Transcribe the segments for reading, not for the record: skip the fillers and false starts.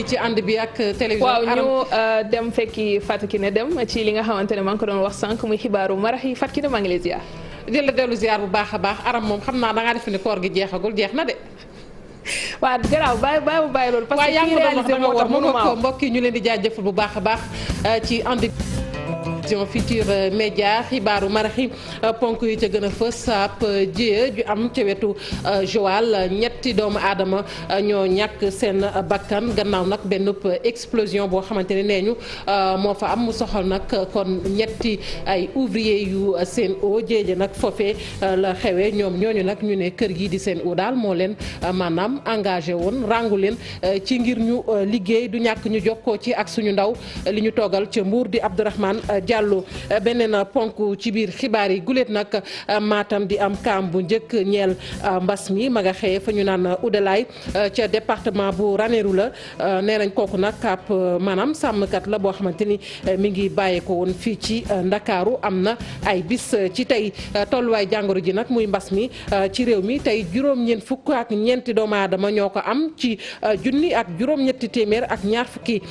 ci ànd bi ak télévision. waaw ñu dem fekki Fatou Kiné Deme ci li nga xamante ne maa ngi ko doon wax sànq muy xibaaru marax yi Fatou Kiné maa ngi lay ziar. di la dellu ziar bu baax a baax aram moom xam naa da ngaa def ni koor gi jeexagul jeex na de. waaw garaaw bàyyi loolu. parce que yaa kii ngi réalisé moo tax mënu maa mbokk yi ñu leen di jaajëfal bu baax a baax ci ànd Futurs Médias xibaaru maraxi ponk yi ca gën a fës ab jéye ju am ca wetu Joal ñetti doomu aadama ñoo ñàkk seen bakkan gannaaw nag benn explosion boo xamante ne nee ñu moo fa am mu soxal nag kon ñetti ay ouvrier yu Sen'Eau jéeje nag foofee la xewee ñoom ñooñu nag ñu ne kër gi di Sen'Eau daal moo leen maanaam engagé woon rangu leen ci ngir ñu liggéey du ñàkk ñu jokkoo ci ak suñu ndaw li ñu toogal ca Mbour di Abdourahmane Diallo beneen ponk ci biir xibaar yi guléet nag Matam di am kaam bu njëkk ñeel mbas mi ma nga xëyee fa ñu naan Oudelaye ca département bu Ranérou la nee nañ kooku nag ab maanaam sàmmkat la boo xamante ni mi ngi bàyyeeko woon fii ci Ndakaaru am na ay bis ci tey tolluwaay jàngoro ji nag muy mbas mi ci réew mi tey juróom-ñeent fukk ak ñeenti doomu aadama ñoo ko am ci junni ak juróom-ñetti téeméer ak ñaar fukki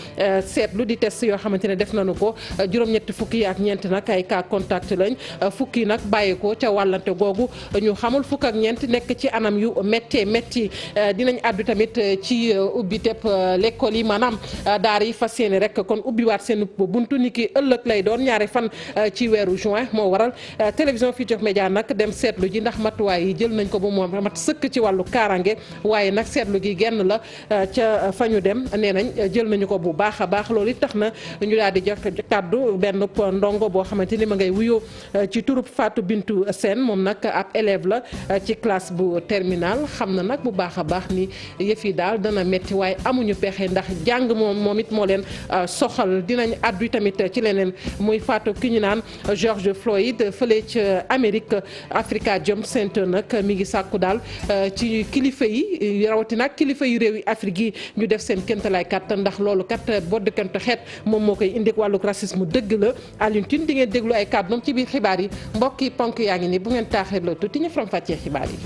seetlu di test yoo xamante ne def nañu ko juróom-ñetti fukki ak ñeent nag ay cas contact lañ fukki nag bàyyeekoo ca wàllante googu ñu xamul fukk ak ñeent nekk ci anam yu métti dinañ àddu tamit ci ubbi tepp l'école yi maanaam daara yi fas yéene rek kon ubbiwaat seen buntu ni ki ëllëg lay doon ñaari fan ci weeru juin moo waral télévision Futurs Médias nag dem seetlu ji ndax matuwaay yi jël nañ ko ba moom mat sëkk ci wàllu kaaraange waaye nag seetlu gi genn la ca fa ñu dem nee nañ jël nañu ko bu baax a baax loolu it tax na ñu daal di jox kàddu benn ndongo boo xamante ni ma ngay wuyoo ci turub Fatou Bintou Sène moom nag ab élève la ci classe bu terminal xam na nag bu baax a baax ni yëf yi daal dana metti waaye amuñu pexe ndax jàng moom it moo leen soxal dinañ addu tamit ci leneen muy Fatou ki ñu naan George Floyd fële ca Amérique Afrikajom Center nag mi ngi sàkku daal ci kilifa yi rawatina ak kilifa yu réew yi Afrique yi ñu def seen kéemtalaay kàttan ndax loolu kat boddkante xeet moom moo koy indi wàllu racisme dëgg la Alioune Tine di ngeen déglu ay kàddoom ci biir xibaar yi mbokk yi ponk yaa ngi nii bu ngeen taaxirloo tuuti ñu faram fàccee xibaar yi.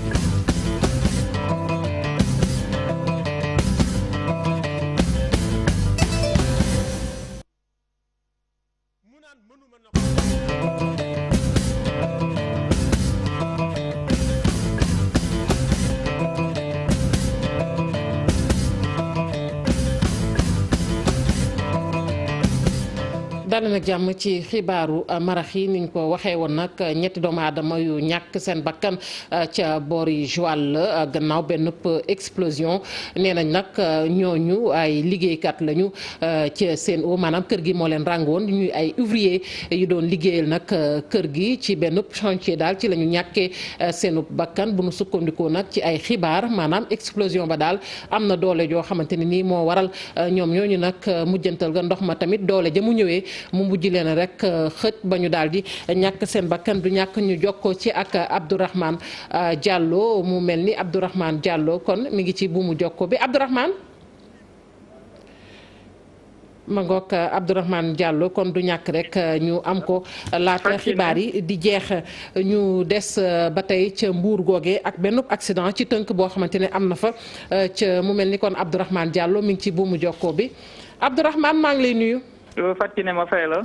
dal nag jàmm ci xibaaru marax yi niñ ko waxee woon nag ñetti doomu aadama yu ñàkk seen bakkan ca boori Joal la gannaaw benn explosion nee nañ nag ñooñu ay liggéeykat lañu ca Sen'Eau maanaam kër gi moo leen ràngoon ñuy ay ouvrier yu doon liggéeyal nag kër gi ci benn chantier daal ci la ñu ñàkkee seenu bakkan bu nu sukkandikoo nag ci ay xibaar maanaam explosion ba daal am na doole joo xamante ne nii moo waral ñoom ñooñu nag mujjantal ga ndox ma tamit doole ja mu ñëwee mu mujj leen rek xët ba ñu daal di ñàkk seen bakkan du ñàkk ñu jokkoo ci ak Abdourahmane Diallo mu mel ni Abdourahmane Diallo kon mi ngi ci buumu jokkoo bi Abdourahmane ma ngoog Abdourahmane Diallo kon du ñàkk rek ñu am ko laata xibaar yi di jeex ñu des ba tey ca Mbuur googe ak benn accident ci tënk boo xamante ne am na fa ca mu mel ni kon Abdourahmane Diallo mi ngi ci buumu jokkoo bi Abdourahmane maa ngi lay nuyu. Fatou Kiné ma fay la.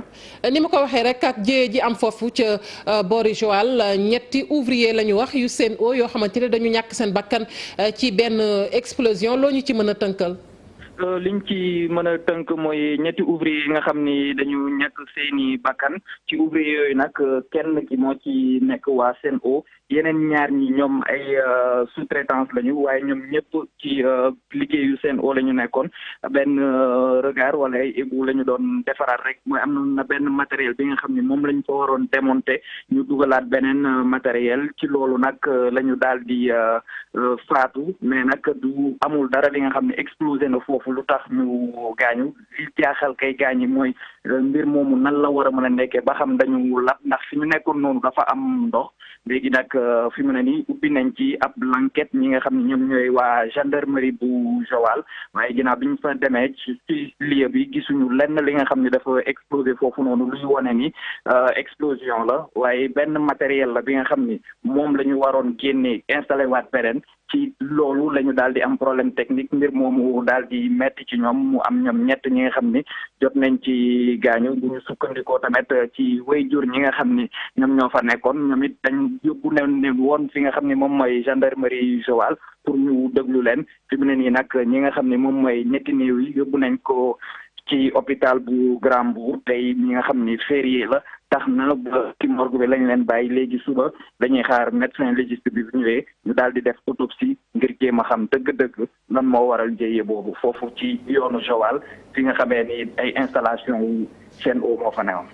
ni ma ko waxee rek ak jéye ji am foofu ca boori Joal ñetti ouvrier la ñu wax yu Sen'Eau yoo xamante ne dañu ñàkk seen bakkan ci benn explosion loo ñu ci mën a tënkal. liñ ci mën a tënk mooy ñetti ouvrier yi nga xam ni dañu ñàkk seeni bakkan ci ouvrier yooyu nag kenn ki moo ci nekk waa Sen'Eau yeneen ñaar ñi ñoom ay sous-traitance lañu waaye ñoom ñëpp ci liggéeyu Sen'Eau la ñu nekkoon benn regard wala ay égout la ñu doon defaraat rek mooy am na benn matériel bi nga xam ni moom lañ ko waroon démonter ñu dugalaat beneen matériel ci loolu nag la ñu daal di faatu mais nag du amul dara li nga xam ne explosé na foofu lu tax ñu gaañu li jaaxal kay gaañi mooy mbir moomu nan la war a mën a nekkee ba xam dañu lab ndax fi ñu nekkoon noonu dafa am ndox léegi nag fi mu ne nii ubbi nañ ci ab l'enquête ñi nga xam ne ñoom ñooy waa gendarmerie bu Joal waaye ginnaaw bi ñu fa demee ci lieu bi gisuñu lenn li nga xam ne dafa explosé foofu noonu luy wone ni explosion la waaye benn matériel la bi nga xam ni moom la ñu waroon génnee installé waat beneen ci loolu la ñu daal di am problème technique mbir moomu daal di metti ci ñoom mu am ñoom ñett ñi nga xam ni jot nañ ci gaañu bu ñu sukkandikoo tamit ci waajur ñi nga xam ni ñoom ñoo fa nekkoon ñoom it dañ yóbbu leen woon fi nga xam ni moom mooy gendarmerie Joal pour ñu déglu leen fi mu ne nii nag ñi nga xam ni moom mooy ñetti néew yi yóbbu nañ ko ci hôpital bu Grand Mbour tey ñi nga xam ni férié la tax na ba ci morgue bi lañ leen bàyyi léegi suba dañuy xaar médecin légiste bi bu ñëwee ñu daal di def autopsie ngir jéem a xam dëgg-dëgg lan moo waral jëye boobu foofu ci yoonu Joal fi nga xamee ni ay installation yi Sen'Eau moo fa newoon.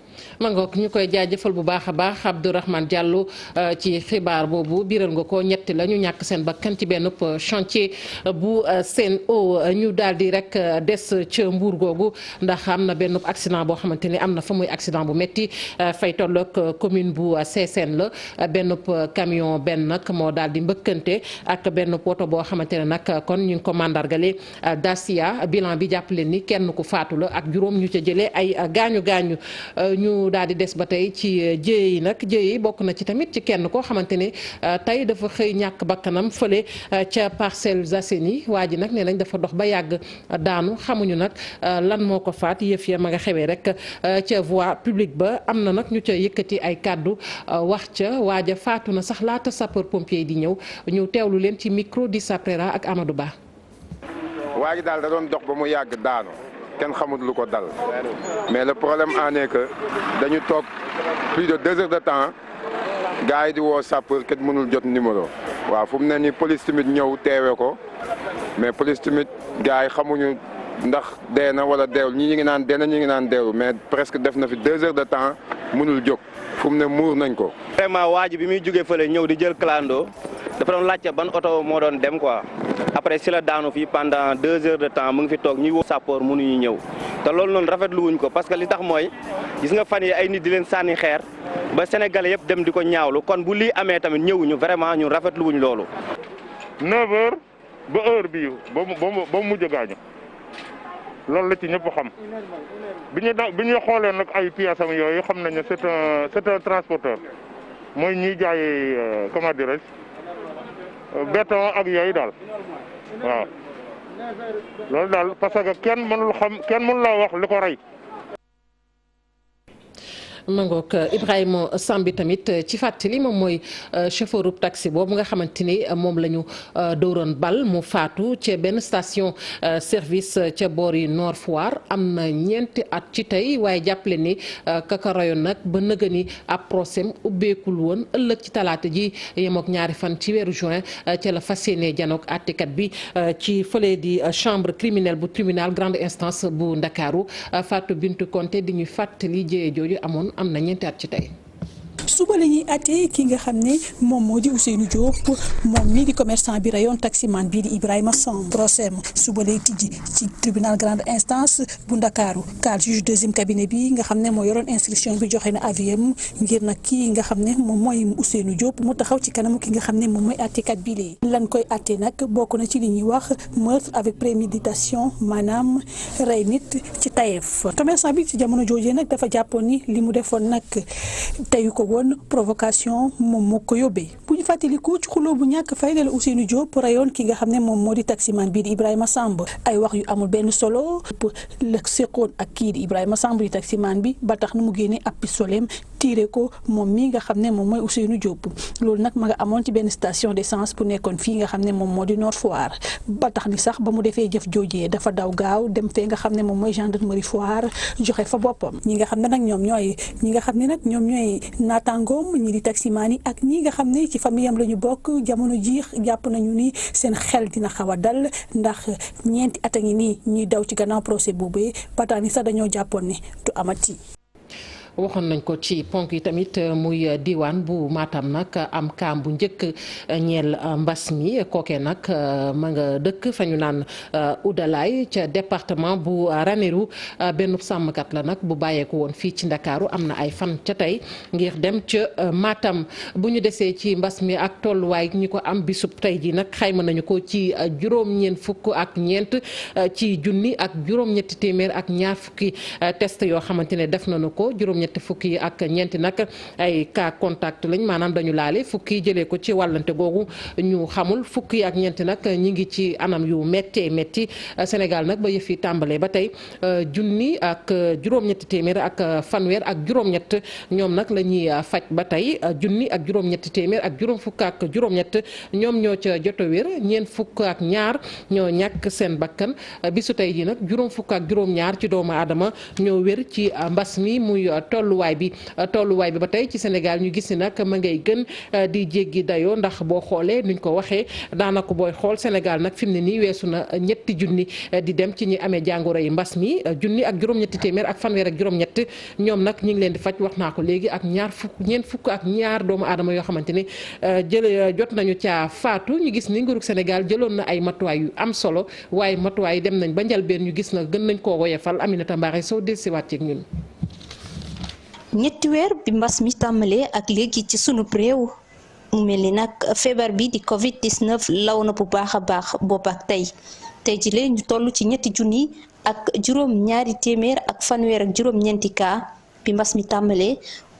mangook ñu koy jaajëfal bu baax a baax Abdourahmane Diallo ci xibaar boobu biral nga ko ñetti la ñu ñàkk seen bakkan ci benn chantier bu Sen'Eau ñu daal di rek des ca Mbour googu ndax am na benn accident boo xamante ni am na fa muy accident bu metti fay tolloog commune bu Sessène la benn camion benn nag moo daal di mbëkkante ak benn oto boo xamante ne nag kon ñu ngi ko mandargale Dacia bilan bi jàpp leen ni kenn ku faatu la ak juróom ñu ca jëlee ay gaañu ñu daal di des ba tey ci jéye yi nag jéye yi bokk na ci tamit ci kenn koo xamante ne tey dafa xëy ñàkk bakkanam fële ca Parcelles Assainies waa ji nag nee nañ dafa dox ba yàgg daanu xamuñu nag lan moo ko faat yëf ya ma nga xewee rek ca voie publique ba am na nag ñu ca yëkkati ay kàddu wax ca waaja faatu na sax laata sapeur pompier yi di ñëw ñu teewlu leen ci micro di Saprera ak Amadou Ba. waa ji daal da doon dox ba mu yàgg daanu kenn xamul lu ko dal mais le problème en est que dañu toog plus de 2 heures de temps gars yi di woo sapeur kenn mënul jot numéro waaw fu mu ne nii police tamit ñëw teewe ko mais police tamit gars yi xamuñu ndax dee na wala deewul ñi ngi naan dee na ñi ngi naan deewul mais presque def na fi 2 heures de temps mënul jóg fu mu ne muur nañ ko. vraiment waa ji bi muy jógee fële ñëw di jël clando dafa doon laajte ban oto moo doon dem quoi après si la daanu fii pendant 2 heures de temps mu ngi fi toog ñuy woo sappoor mënuñu ñëw te loolu noonu rafetlu wuñ ko parce que li tax mooy gis nga fan yi ay nit di leen sànni xeer ba Sénégalais yëpp dem di ko ñaawlu kon bu lii amee tamit ñëwuñu vraiment ñun rafetlu wuñ loolu. 9 heures ba heure bii ba mu mujj gaañu loolu la ci ñëpp xam bi ñu xoolee nag ay pièces am yooyu xam nañ ne c'est un transporteur mooy ñiy jaay comment dirais-je béton ak yooyu daal waaw loolu daal parce que kenn mënul la wax li ko rey. mangook Ibrahima Sambi tamit ci fàttali moom mooy chauffeur u taxi boobu nga xamante ni moom la ñu dóoroon bal mu faatu ca benn station service ca boori Nord Foire am na ñeenti at ci tey waaye jàppale ni kaka rayoon nag ba nëga ni ab procès ubbeekul woon ëllëg ci talaata ji yemook ñaari fan ci weeru juin ca la fas yéene janook àttekat bi ci fële di chambre criminelle bu tribunal grande instance bu Ndakaaru Fatou Bintou Konté di ñuy fàttali jëye jooju amoon am na ñeenti at ci tey. suba la ñuy àttee ki nga xam ne moom moo di Ousseynou Diop moom mii di commerçant bi rayoon taximan bii di Ibrahima Samb procès suba lay tijji ci tribunal grande instance bu Ndakaaru car juge deuxième cabinet bi nga xam ne moo yoroon instruction bi joxe na avis ngir nag kii nga xam ne moom mooy Ousseynou Diop mu taxaw ci kanamu ki nga xam ne moom mooy àttekat bi lee lan koy àttee nag bokk na ci li ñuy wax meurtre avec préméditation maanaam rey nit ci tayeef commerçant bi ci jamono joojee nag dafa jàppoon ni li mu defoon nag teyu ko woon provocation moom moo ko yóbbee bu ñu fàttaliku ci xuloo bu ñàkk fayda la Ousseynou Diop rayoon ki nga xam ne moom moo di taximan bii di Ibrahima Samb ay wax yu amul benn solo la seqoon ak kii di Ibrahima Samb di taximan bi ba tax na mu génnee ab pistolet tiire ko moom mii nga xam ne moom mooy Ousseynou Diop loolu nag ma nga amoon ci benn station d'essence bu nekkoon fii nga xam ne moom moo di Nord Foire ba tax ni sax ba mu defee jëf joojee dafa daw gaaw dem fee nga xam ne moom mooy gendarmerie Foire joxe fa boppam ñi nga xam ne nag ñoom ñooy naataangoom ñi di taximaan yi ak ñi nga xam ne ci famille am la ñu bokk jamono ji jàpp nañu ni seen xel dina xaw a dal ndax ñeenti at a ngi nii ñuy daw ci gannaaw procès boobee ba tax ni sax dañoo jàppoon ne du amati. waxoon nañ ko ci ponk yi tamit muy diwaan bu Matam nag am kaam bu njëkk ñeel mbas mi kookee nag ma nga dëkk fa ñu naan Oudalaye ca département bu Ranérou benn sàmmkat la nag bu bàyyeeku woon fii ci Ndakaaru am na ay fan ca tey ngir dem ca Matam bu ñu desee ci mbas mi ak tolluwaay ñi ko am bisub tey ji nag xayma nañu ko ci juróom-ñeent fukk ak ñeent ci junni ak juróom-ñetti téeméer ak ñaar fukki test yoo xamante ne def nañu ko juróom juróom-ñetti fukk yi ak ñeenti nag ay cas contact lañ maanaam dañu laale fukki jëlee ko ci wàllante googu ñu xamul fukk yi ak ñeenti nag ñi ngi ci anam yu méttee métti Sénégal nag ba yëf yi tàmbalee ba tey junni ak juróom-ñetti téeméer ak fanweer ak juróom-ñett ñoom nag la ñuy faj ba tey junni ak juróom-ñetti téeméer ak juróom fukk ak juróom-ñett ñoom ñoo ca jot a wér ñeent fukk ak ñaar ñoo ñàkk seen bakkan bisu tey ji nag juróom fukk ak juróom-ñaar ci doomu aadama ñoo wér ci mbas mi muy tolluwaay bi ba tey ci Sénégal ñu gis ni nag ma ngay gën di jéggi dayoo ndax boo xoolee nuñ ko waxee daanaka booy xool Sénégal nag fi mu ne nii weesu na ñetti junni di dem ci ñi amee jàngoro yi mbas mi junni ak juróom-ñetti téeméer ak fanweer ak juróom-ñett ñoom nag ñu ngi leen di faj wax naa ko léegi ak ñeent fukk ak ñaar doomu aadama yoo xamante ni jot nañu caa faatu ñu gis ni nguurug Sénégal jëloon na ay matuwaay yu am solo waaye matuwaay dem nañ ba njalbeen ñu gis na gën nañ koo woyefal Aminata Mbaare Sow dellusiwaat ci ñun. ñetti weer bi mbas mi tàmbalee ak léegi ci sunu réew mu mel ni nag feebar bi di Covid-19 law na bu baax a baax boobu ak tey ji lee ñu toll ci ñetti junni ak juróom-ñaari téeméer ak fanweer ak juróom-ñeenti cas bi mbas mi tàmbalee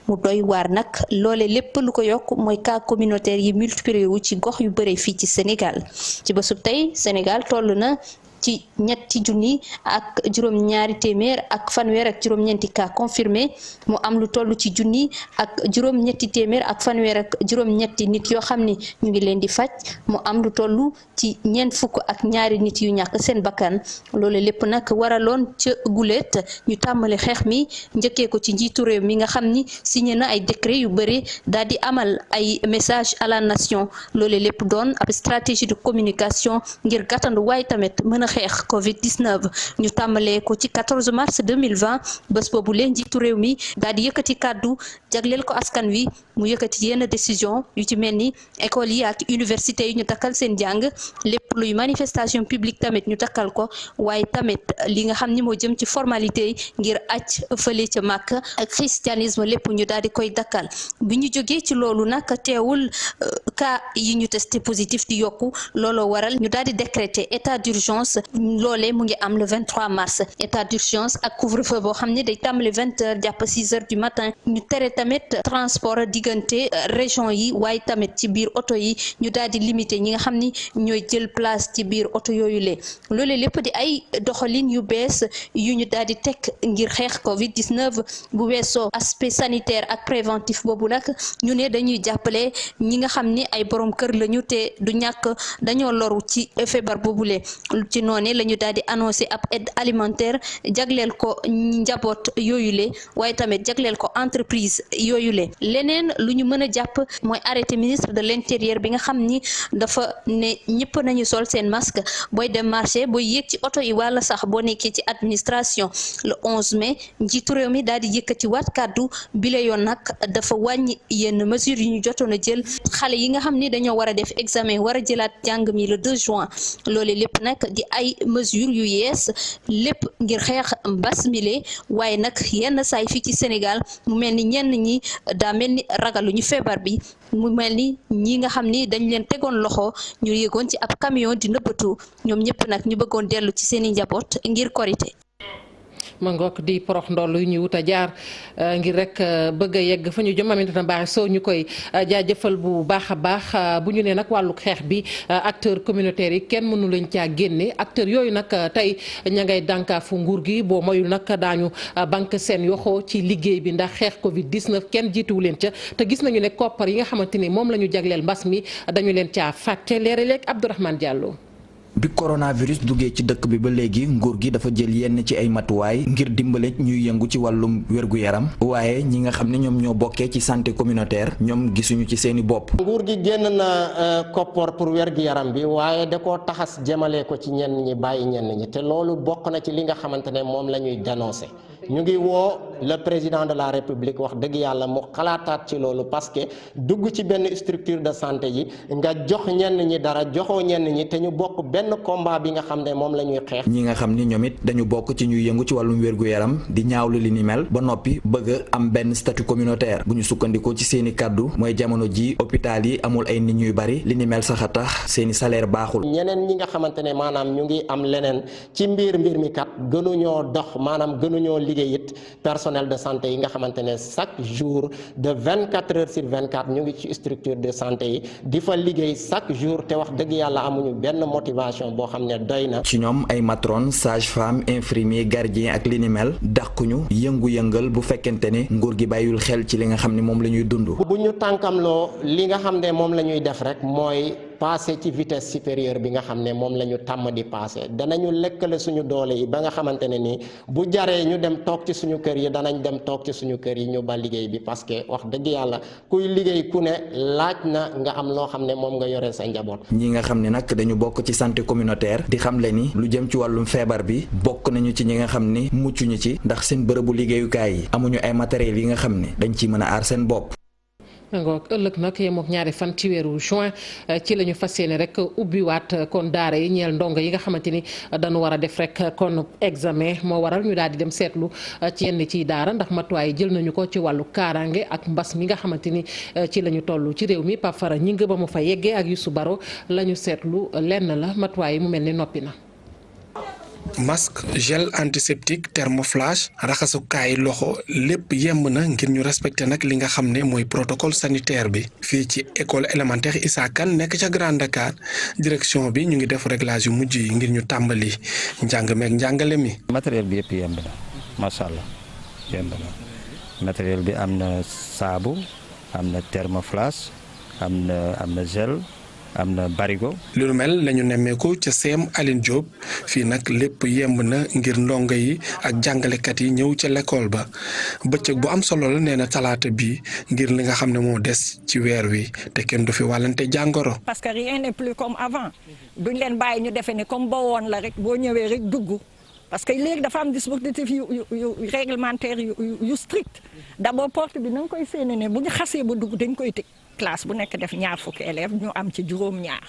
mu doy waar nag loole lépp lu ko yokk mooy cas communautaire yi multiplié wu ci gox yu bëre fii ci Sénégal ci bésub tey Sénégal toll na ci ñetti junni ak juróom-ñaari téeméer ak fanweer ak juróom-ñeenti cas confirmé mu am lu toll ci junni ak juróom-ñetti téeméer ak fanweer ak juróom-ñetti nit yoo xam ni ñu ngi leen di faj mu am lu toll ci ñeent fukk ak ñaari nit yu ñàkk seen bakkan loolu lépp nag waraloon ca gulet ñu tàmbali xeex mi njëkkee ko ci njiitu réew mi nga xam ni signé na ay décret yu bëri daal di amal ay message à la nation loolu lépp doon ab stratégie de communication ngir gàttandu waaye tamit mën a xeex Covid-19 ñu tàmbalee ko ci 14 mars 2020 bés boobu leen njiitu réew mi daal di yëkkati kàddu jagleel ko askan wi mu yëkkati yenn décision yu ci mel ni école yi ak université yi ñu takkal seen jàng lépp luy manifestation publique tamit ñu takkal ko waaye tamit li nga xam ni moo jëm ci formalité yi ngir aj fële ca màkk ak christianisme lépp ñu daal di koy dakkal bi ñu jógee ci loolu nag teewul cas yi ñu testé positif di yokku looloo waral ñu daal di décréter état d'urgence loolee mu ngi am le 23 mars état d'urgence ak couvre-feu boo xam ne day tàmbali 20h jàpp 6h du matin ñu tere tamit transport diggante région yi waaye tamit ci biir oto yi ñu daal di limiter ñi nga xam ni ñooy jël place ci biir oto yooyu lee loolee lépp di ay doxalin yu bees yu ñu daal di teg ngir xeex Covid-19 bu weesoo aspect sanitaire ak préventif boobu nag ñu ne dañuy jàppale ñi nga xam ni ay borom kër lañu te du ñàkk dañoo loru ci feebar boobule ci noone la ñu daal di annoncé ab aide alimentaire jagleel ko njaboot yooyule waaye tamit jagleel ko entreprise yooyule leneen lu ñu mën a jàpp mooy arrêté ministre de l'intérieur bi nga xam ni dafa ne ñëpp nañu sol seen masque booy dem marché booy yéeg ci oto yi wala sax boo nekkee ci administration le 11 mai njiitu réew mi daal di yëkkati waat kàddu bile yoon nag dafa wàññi yenn mesures yu ñu jotoon a jël xale yi nga xam ni dañoo war a def examen war a jëlaat jàng mi le 2 juin loole lépp nag di ay mesures yu yees lépp ngir xeex mbas mile waaye nag yenn saay fii ci Sénégal mu mel ni ñenn ñi daa mel ni ragaluñu feebar bi mu mel ni ñi nga xam ni dañ leen tegoon loxo ñu yéegoon ci ab camion di nëbbatu ñoom ñëpp nag ñu bëggoon dellu ci seeni njaboot ngir korite ma ngoog di porox ndoll yu ñuy wut a jaar ngir rek bëgg a yegg fa ñu jëm Aminata Mbaare Sow ñu koy jaajëfal bu baax a baax bu ñu nee nag wàllu xeex bi acteurs communautaires yi kenn mënu leen caa génne acteurs yooyu nag tey ña ngay dànkaafu nguur gi boo moyul nag daañu banque seen yoxoo ci liggéey bi ndax xeex Covid 19 kenn jiituwu leen ca te gis nañu ne koppar yi nga xamante ni moom la ñu jagleel mbas mi dañu leen caa fàtte leeraleeg Abdourahmane Diallo. bi coronavirus duggee ci dëkk bi ba léegi nguur gi dafa jël yenn ci ay matuwaay ngir dimbale ñuy yëngu ci wàllum wér-gu-yaram waaye ñi nga xam ne ñoom ñoo bokkee ci santé communautaire ñoom gisuñu ci seeni bopp. nguur gi génn na koppar pour wér-gu-yaram bi waaye da koo taxas jëmale ko ci ñenn ñi bàyyi ñenn ñi te loolu bokk na ci li nga xamante ne moom la ñuy dénoncer ñu ngi woo le président de la république wax dëgg yàlla mu xalaataat ci loolu parce que dugg ci benn structure de santé yi nga jox ñenn ñi dara joxoo ñenn ñi te ñu bokk benn combat bi nga xam ne moom la ñuy xeex. ñi nga xam ni ñoom it dañu bokk ci ñuy yëngu ci wàllum wér-gu-yaram di ñaawlu li ni mel ba noppi bëgg am benn statut communautaire bu ñu sukkandikoo ci seeni kàddu mooy jamono ji hôpital yi amul ay nit ñuy bari li ni mel sax a tax seeni salaire baaxul. ñeneen ñi nga xamante ne maanaam ñu ngi am leneen ci mbir mi kat gënuñoo dox maanaam gënuñoo liggéey it personnel personnel de santé yi nga xamante ne chaque jour de 24 heures sur 24 ñu ngi ci structure de santé yi di fa liggéey chaque jour te wax dëgg yàlla amuñu benn motivation boo xam ne doy na. ci ñoom ay matron sage-femme infirmier gardien ak li ni mel dàquñu yëngu-yëngal bu fekkente ne nguur gi bàyyul xel ci li nga xam ne moom la ñuy dund. bu ñu tànkamloo li nga xam ne moom la ñuy def rek mooy passer ci vitesse supérieure bi nga xam ne moom la ñu tàmm di passer danañu lëkkale suñu doole yi ba nga xamante ne ni bu jaree ñu dem toog ci suñu kër yi danañ dem toog ci suñu kër yi ñu ba liggéey bi parce que wax dëgg yàlla kuy liggéey ku ne laaj na nga am loo xam ne moom nga yore sa njaboot. ñi nga xam ne nag dañu bokk ci santé communautaire di xamle ni lu jëm ci wàllum feebar bi bokk nañu ci ñi nga xam ni muccuñu ci ndax seen bërëbu liggéeyukaay yi amuñu ay matériels yi nga xam ne dañ ciy mën a aar seen bopp. ngoog ëllëg nag yemook ñaari fan ci weeru juin ci la ñu fas yéene rek ubbiwaat kon daara yi ñeel ndongo yi nga xamante ni dañu war a def rek kon examen moo waral ñu daal di dem seetlu ci yenn ciy daara ndax matuwaay jël nañu ko ci wàllu kaaraange ak mbas mi nga xamante ni ci la ñu toll ci réew mi Pape Fara ñi nga ba mu fa yeggee ak Youssou Baro la ñu seetlu lenn la matuwaay yi mu mel ni noppi na. masque gel antiseptique thermoflash raxasukaay loxo lépp yemb na ngir ñu respecté nag li nga xam ne mooy protocole sanitaire bi fii ci école élémentaire Issa Kane nekk ca Grand Dakar direction bi ñu ngi def réglage yu mujj yi ngir ñu tàmbali njàng meek njàngale mi. matériel bi yëpp yemb na macha allah yemb na matériel bi am na saabu am na thermoflash am na gel. am na barigo. lu nu mel lañu nemmeeku ca CEM Aline Diop fii nag lépp yemb na ngir ndongo yi ak jàngalekat yi ñëw ca l'école ba bëccëg bu am solo la nee na talaata bi ngir li nga xam ne moo des ci weer wi te kenn du fi wàllante jàngoro. parce que rien n'est plus comme avant duñ leen bàyyi ñu defee ne comme ba woon la rek boo ñëwee rek dugg parce que léegi dafa am dispositif yu réglementaire yu strict d'abord porte bi na nga koy séenee ne bu ñu xasee ba dugg dañ koy tëj. classe bu nekk def ñaar fukki élèves ñu am ci juróom-ñaar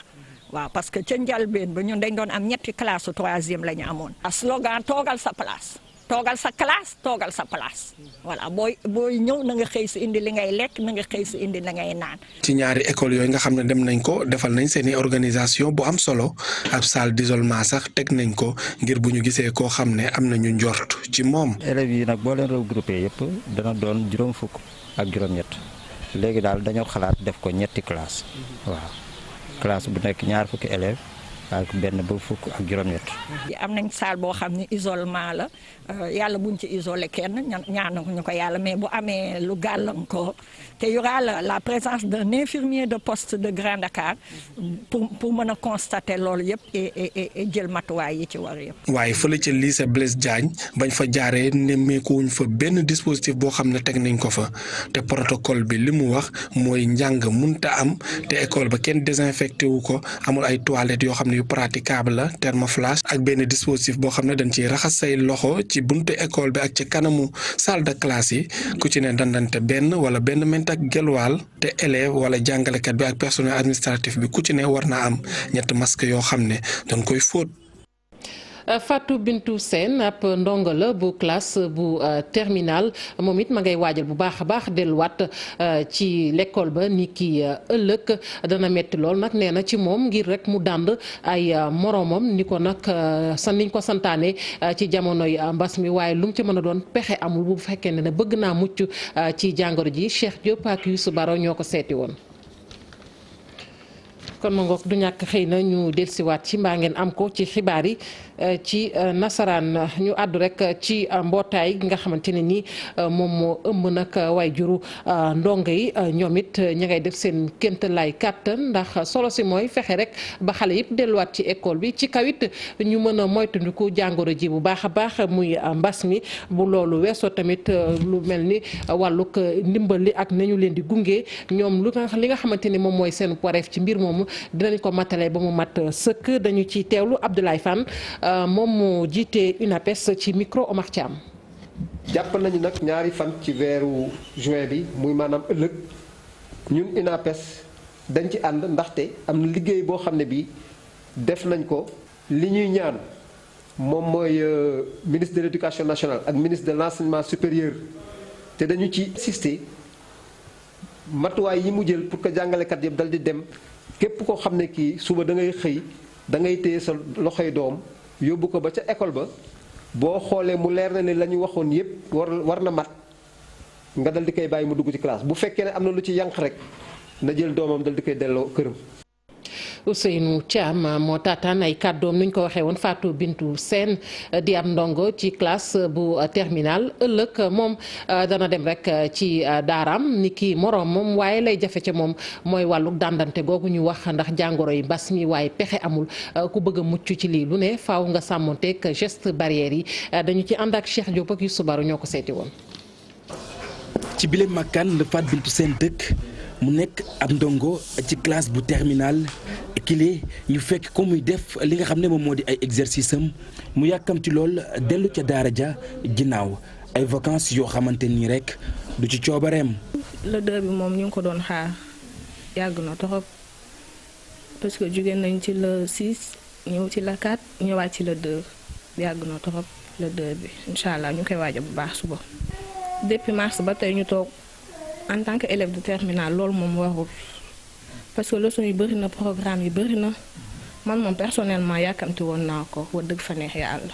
waaw parce que ca njalbeen ba ñun dañ doon am ñetti classe su troisième la ñu amoon. a slogan toogal sa place toogal sa classe toogal sa place voilà booy ñëw na nga xëy si indi li ngay lekk na nga xëy si indi la ngay naan. ci ñaari école yooyu nga xam ne dem nañ ko defal nañ seeni organisation bu am solo ab salle d'isolement sax teg nañ ko ngir bu ñu gisee koo xam ne am nañu njort ci moom. élèves yi nag boo leen regroupé yëpp dana doon juróom fukk ak juróom-ñett. léegi daal dañoo xalaat def ko ñetti classe waaw classe bu nekk ñaar fukki élèves ak benn ba fukk ak juróom-ñett. am nañ salle boo xam ne isolement la yàlla buñ ci isolé kenn ñaanu ko yàlla mais bu amee lu gàllankoor te y aura la présence d'un infirmier de poste de Grand Dakar pour mën a constater loolu yëpp et jël matuwaay yi ci war yëpp. waaye fële ca lycée Blaise Diagne bañ fa jaaree nemmeekuwuñ fa benn dispositif boo xam ne teg nañ ko fa te protocole bi li mu wax mooy njàng munta am te école ba kenn désinfecté wu ko amul ay toilettes yoo xam ne yu praticable la thermoflash ak benn dispositif boo xam ne dañ ciy raxas say loxo ci buntu école bi ak ci kanamu salle de classe yi ku ci ne dandante benn wala benn ment ak gelwaal te élève wala jàngalekat bi ak personnel administratif bi ku ci ne war naa am ñetti masque yoo xam ne dañ koy fóot. Fatou Bintou Sène ab ndongo la bu classe bu terminal moom it ma ngay waajal bu baax a baax delluwaat ci l'école ba ni ki ëllëg dana metti lool nag nee na ci moom ngir rek mu dànd ay moromam ni ko nag niñ ko santaane ci jamonoy mbas mi waaye lu mu ci mën a doon pexe amul bu fekkee ne bëgg naa mucc ci jàngoro ji Cheikh Diop ak Youssou Baro ñoo ko seeti woon. kon ma ngoog du ñàkk xëy na ñu dellusiwaat ci mbaa ngeen am ko ci xibaar yi ci nasaraan ñu àddu rek ci mbootaay gi nga xamante ne ni moom moo ëmb nag way juru ndongo yi ñoom it ña ngay def seen kéemtalaay kàttan ndax solo si mooy fexe rek ba xale yëpp delluwaat ci école bi ci kawit ñu mën a moytandiku jàngoro ji bu baax a baax muy mbas mi bu loolu weesoo tamit lu mel ni wàllug ndimbal li ak nañu leen di gunge ñoom li nga xamante ni moom mooy seen wareef ci mbir moomu dinañ ko matale ba mu mat sëkk dañu ci teewlu Abdoulaye Fane moom mu jiite UNAPES ci micro Omar Thiam. jàpp nañu nag ñaari fan ci weeru juin bi muy maanaam ëllëg ñun UNAPES dañ ci ànd ndaxte am na liggéey boo xam ne bii def nañ ko li ñuy ñaan moom mooy ministre de l'éducation nationale ak ministre de l'enseignement supérieur te dañu ci insister matuwaay yi mu jël pour que jàngalekat yëpp dal di dem. képp koo xam ne kii suba da ngay xëy da ngay téye sa loxoy doom yóbbu ko ba ca école ba boo xoolee mu leer na ne la ñu waxoon yépp war na mat nga dal di koy bàyyi mu dugg ci classe bu fekkee ne am na lu ci yànq rek na jël doomam dal di koy delloo këram. Ousseynou Thiam moo taataan ay kàddoom nuñ ko waxee woon Fatou Bintou Sène di am ndongo ci classe bu terminal ëllëg moom dana dem rek ci daaraam ni ki moroom moom waaye lay jafe ca moom mooy wàllu dàndante googu ñu wax ndax jàngoro yi mbas mi waaye pexe amul ku bëgg a mucc ci lii lu ne faaw nga sàmmonteeg geste barrière yi dañu ci ànd ak Cheikh Diop ak Youssou Baro ñoo ko seeti woon. ci bile makkaan la Fatou Bintou Sène dëkk mu nekk ab ndongo ci classe bu terminal kile ñu fekk ko muy def li nga xam ne moom moo di ay exercice am mu yàkkamti lool dellu ca daara ja ginnaaw ay vacances yoo xamante nii rek du ci coobareem. le 2 bi moom ñu ngi ko doon xaar yàgg na trop parce que jóge nañ ci le 6 ñëw ci le 4 ñëwaat ci le 2 yàgg na trop le 2 bi incha allah ñu koy waajal bu baax suba. depuis mars ba tey ñu toog en tant que élève de terminale loolu moom warul parce que leçon yi bëri na programme yi bëri na man moom personnellement yàkkamti woon naa ko wax dëgg fa neex yàlla.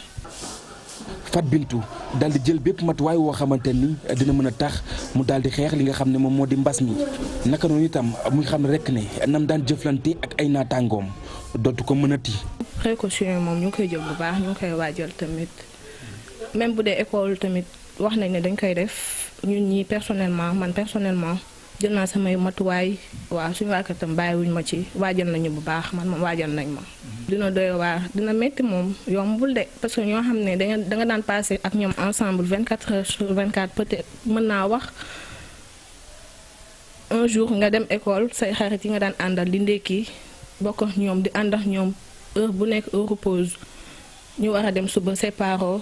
Fat Bintou daal di jël bépp matuwaay woo xamante ni dina mën a tax mu daal di xeex li nga xam ne moom moo di mbas mi naka noonu itam muy xam ne rek ne nam daan jëflante ak ay naataangoom dootu ko mënati. précaution yi moom ñu ngi koy jël bu baax ñu ngi koy waajal tamit même bu dee école tamit wax nañ ne dañ koy def ñun ñi personnellement man personnellement jël naa samay matuwaay waaw suñu waa kër tam bàyyiwuñ ma ci waajal nañu bu baax man moom waajal nañ ma. dina doy waar dina métti moom yombul de parce que ñoo xam ne da nga daan passé ak ñoom ensemble 24 heures sur 24 peut-être mën naa wax un jour nga dem école say xarit yi nga daan àndal di ndékki bokk ak ñoom di ànd ak ñoom heure bu nekk heure pause ñu war a dem suba séparoo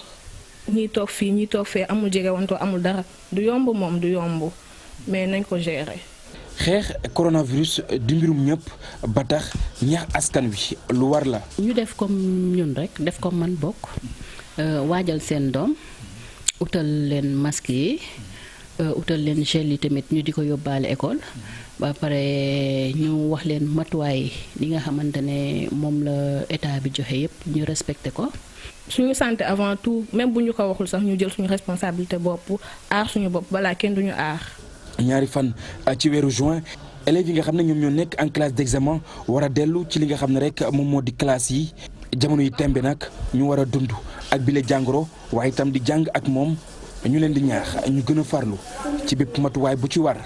ñii toog fii ñii toog fee amul jege wantoo amul dara du yomb moom du yomb mais nañ ko gérer. xeex coronavirus di mbirum ñëpp ba tax ñaax askan wi lu war la. ñu def comme ñun rek def comme man bokk waajal seen doom utal leen masque yi utal leen gel yi tamit ñu di ko yóbbaale école ba pare ñu wax leen matuwaay li nga xamante ne moom la état bi joxe yépp ñu respecté ko. suñu santé avant tout même bu ñu ko waxul sax ñu jël suñu responsabilité bopp aar suñu bopp balaa kenn duñu aar. ñaari fan ci weeru juin élèves yi nga xam ne ñoom ñoo nekk en classe d'examen war a dellu ci li nga xam ne rek moom moo di classe yi jamono yi tembe nag ñu war a dund ak bile jàngoro waaye itam di jàng ak moom ñu leen di ñaax ñu gën a farlu ci bépp matuwaay bu ci war.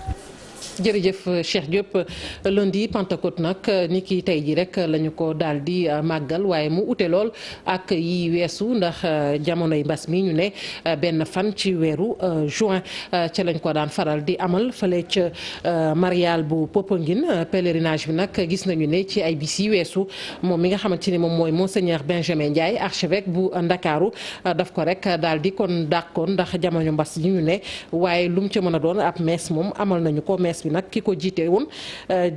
jërëjëf Cheikh Diop lundi Pentecôte nag ni ki tey ji rek lañu ko daal di màggal waaye mu ute lool ak yi weesu ndax jamonoy mbas mi ñu ne benn fan ci weeru juin ca lañ ko daan faral di amal fale ca marial bu Popenguine pèlerinage bi nag gis nañu ne ci ay bis yi weesu moom mi nga xamante ni moom mooy monseigneur Benjamin Ndiaye archevêque bu Ndakaaru daf ko rek daal di kon dàqoon ndax jamono mbas yi ñu ne waaye lu mu ca mën a doon ab mees moom amal nañu ko mees bi nag ki ko jiite woon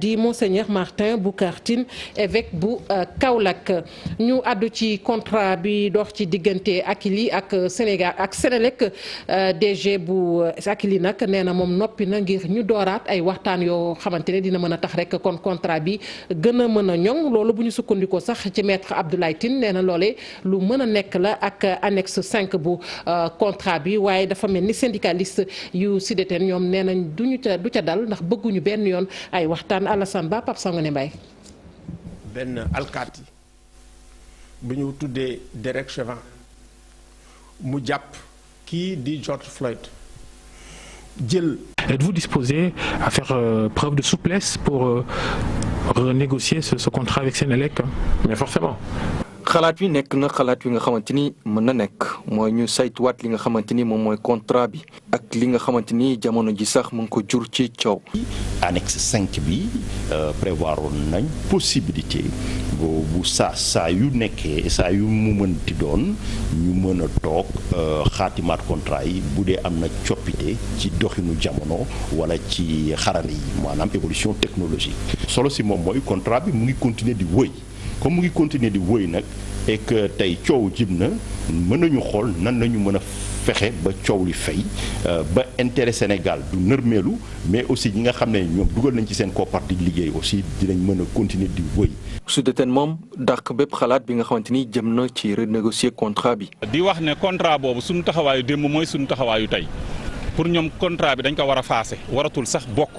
di monseigneur Martin Boucar Tine évêque bu Kaolack ñu àddu ci contrat bi dox ci diggante Akilee ak Sénégal ak Sénélec DG bu Akilee nag nee na moom noppi na ngir ñu dooraat ay waxtaan yoo xamante ne dina mën a tax rek kon contrat bi gën a mën a ñoŋ loolu bu ñu sukkandikoo sax ci maître Abdoulaye Tine nee na loolee lu mën a nekk la ak annexe 5 bu contrat bi waaye dafa mel ni syndicaliste yu SUDETEN ñoom nee nañ du ca dal ndax bëgguñu benn yoon ay waxtaan. Alassane Ba, Pape Sangone Mbaye. benn alkaati bu ñu tuddee Derek Chauvin mu jàpp kii di George Floyd jël. Êtes-vous disposé à faire preuve de souplesse pour renégocier ce contrat avec Sénélec? Mais forcément. xalaat wi nekk na xalaat wi nga xamante ni mën na nekk mooy ñu saytuwaat li nga xamante ni moom mooy contrat bi ak li nga xamante ni jamono ji sax mu ngi ko jur ci coow. annexe 5 bi prévoir nañ possibilité bu saa yu nekkee saa yu mu mënti doon ñu mën a toog xaatimaat contrat yi bu dee am na coppite ci doxinu jamono wala ci xarala yi maanaam évolution technologique. solo si moom mooy contrat bi mu ngi continuer di wëy. comme mu ngi continuer di wëy nag et que tey coow jib na mën nañu xool nan la ñu mën a fexe ba coow li fay ba intérêt Sénégal du nërmeelu mais aussi ñi nga xam ne ñoom dugal nañ ci seen koppar di liggéey aussi dinañ mën a continuer di wëy. SUDETEN moom dàq bépp xalaat bi nga xamante ni jëm na ci renégocier contrat bi. di wax ne contrat boobu suñu taxawaayu démb mooy suñu taxawaayu tey pour ñoom contrat bi dañ ko war a faase waratul sax bokk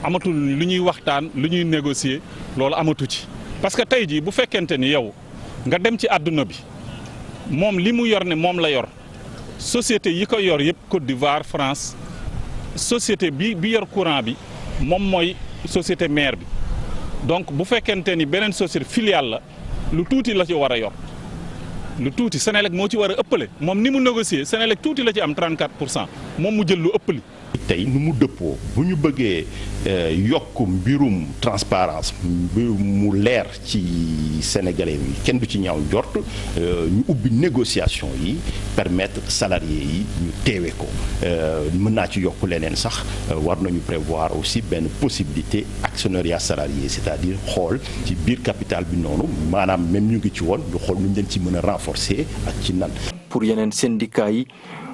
amatul lu ñuy waxtaan lu ñuy négocier loolu amatu ci. parce que tey jii bu fekkente ni yow nga dem ci àdduna bi moom li mu yor ne moom la yor société yi ko yor yëpp Côte d'Ivoire France société bi yor courant bi moom mooy société mère bi donc bu fekkente ni beneen société filiale la lu tuuti la ci war a yor lu tuuti Senelec moo ci war a ëppale moom ni mu négocier Senelec tuuti la ci am 34% moom mu jël lu ëppali. tey nu mu dëppoo bu ñu bëggee yokk mbirum transparence mu leer ci sénégalais yi kenn du ci ñaaw njort ñu ubbi négociation yi permettre salariés yi ñu teewe ko mën naa ci yokk leneen sax war nañu prévoir aussi benn possibilité actionnariat salarié c'est-à-dire xool ci biir capital bi noonu maanaam même ñu ngi ci woon ñu xool nu ñu leen ci mën a renforcer ak ci nan. pour yeneen syndicat yi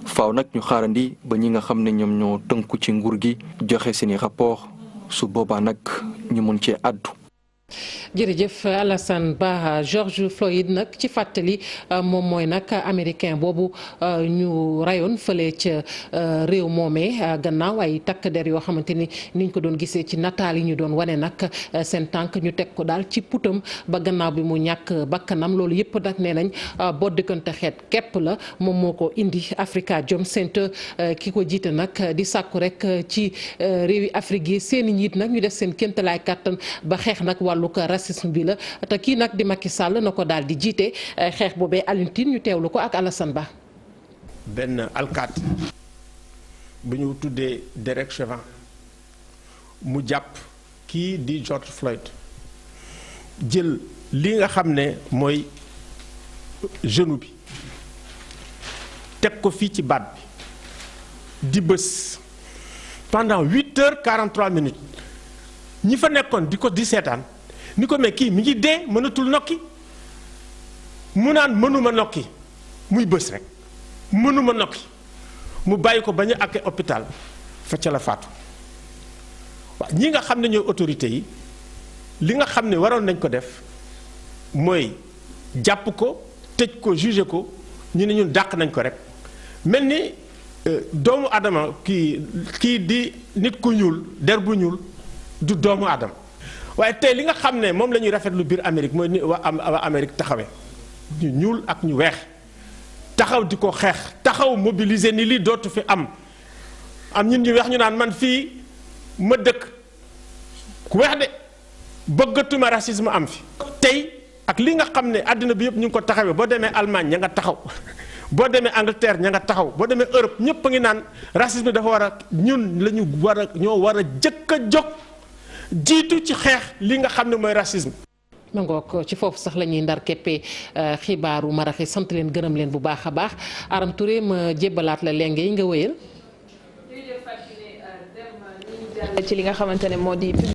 faaw nag ñu xaarandi ba ñi nga xam ne ñoom ñoo tënku ci nguur gi joxe seeni rapport su boobaa nag ñu mun cee àddu. jërëjëf Alassane Ba. George Floyd nag ci fàttali moom mooy nag américain boobu ñu rayoon fële ca réew moomee gannaaw ay takk der yoo xamante ni niñ ko doon gisee ci nataal yi ñu doon wane nag seen tànk ñu teg ko daal ci putam ba gannaaw bi mu ñàkk bakkanam loolu yëpp nag nee nañ boo diggante xeet képp la moom moo ko indi Afrikajom Center ki ko jiite nag di sàkku rek ci réewi Afrique yi seen i njiit nag ñu def seen kéemtalaay kàttan ba xeex nag wàllu racisme bi la te kii nag di Macky Sall na ko daal di jiite xeex boobee Alioune Tine ñu teewlu ko ak Alassane Ba. benn alkaati bu ñu tuddee Derek Chauvin mu jàpp kii di George Floyd jël li nga xam ne mooy genou bi teg ko fii ci baat bi di bës pendant 8h43 ñi fa nekkoon di seetaan ni ko mais kii mi ngi dee mënatul nokki mu naan mënuma nokki muy bës rek mënuma nokki mu bàyyi ko ba ñu àggee hôpital fa ca la faatu waaw ñi nga xam ne ñooy autorités yi li nga xam ne waroon nañ ko def mooy jàpp ko tëj ko juger ko ñu ne ñun dàq nañ ko rek mel ni doomu adama kii di nit ku ñuul der bu ñuul du doomu adama waaye tey li nga xam ne moom la ñuy rafetlu biir Amérique mooy ni waa Amérique taxawee ñu ñuul ak ñu weex taxaw di ko xeex taxaw mobiliser ni lii dootu fi am ñun ñu weex ñu naan man fii ma dëkk ku weex de bëggatuma racisme am fi. tey ak li nga xam ne àddina bi yëpp ñu ngi ko taxawee boo demee Allemagne ña nga taxaw boo demee Angleterre ña nga taxaw boo demee Europe ñëpp a ngi naan racisme dafa war a ñun la ñu war a ñoo war a jëkk a jóg jiitu ci xeex li nga xam ne mooy racisme. ma ngoog ci foofu sax la ñuy ndar keppee xibaaru maraxi sant leen gërëm leen bu baax a baax Aram Touré ma jébbalaat la lenge yi nga wëyal. ci li nga xamante ne moo di